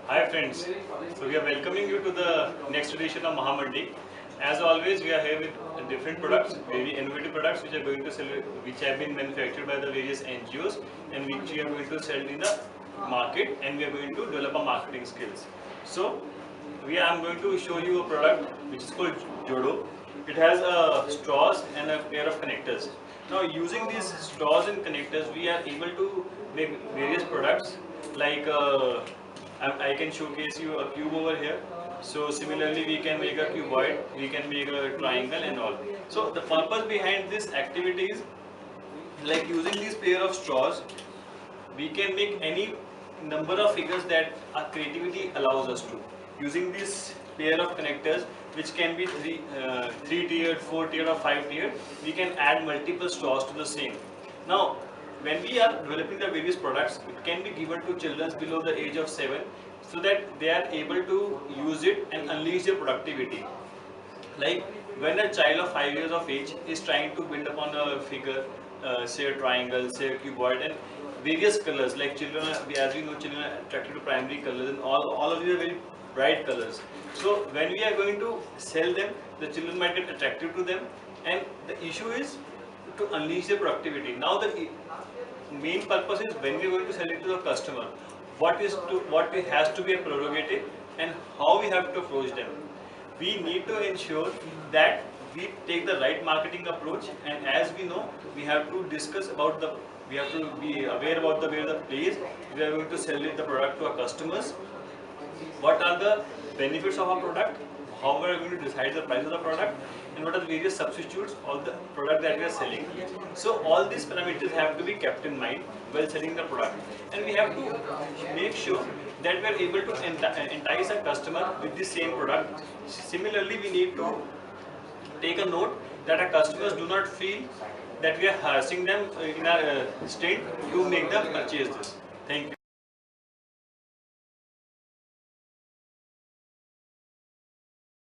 Hi friends, so we are welcoming you to the next edition of Mahamandi. As always, we are here with different products, very innovative products which are going to sell, which have been manufactured by the various NGOs and which we are going to sell in the market, and we are going to develop our marketing skills. So, I am going to show you a product which is called Jodo. It has straws and a pair of connectors. Now, using these straws and connectors, we are able to make various products like I can showcase you a cube over here. So similarly, we can make a cuboid, we can make a triangle and all. So the purpose behind this activity is like using this pair of straws, we can make any number of figures that our creativity allows us to. Using this pair of connectors, which can be three tiered, four tiered, or five tiered, we can add multiple straws to the same. Now, when we are developing the various products, it can be given to children below the age of 7 so that they are able to use it and unleash their productivity. Like when a child of 5 years of age is trying to build upon a figure, say a triangle, say a cuboid, and various colors, like children, as we know, children are attracted to primary colors, and all of these are very bright colors. So when we are going to sell them, the children might get attracted to them, and the issue is to unleash their productivity. Now the main purpose is when we are going to sell it to the customer, what it has to be a prerogative and how we have to approach them. We need to ensure that we take the right marketing approach, and as we know, we have to discuss about we have to be aware about where the place we are going to sell it, the product to our customers, what are the benefits of our product, how we are going to decide the price of the product, and what are the various substitutes of the product that we are selling. So all these parameters have to be kept in mind while selling the product, and we have to make sure that we are able to entice a customer with the same product. Similarly, we need to take a note that our customers do not feel that we are harassing them in our stint to make them purchase this. Thank you.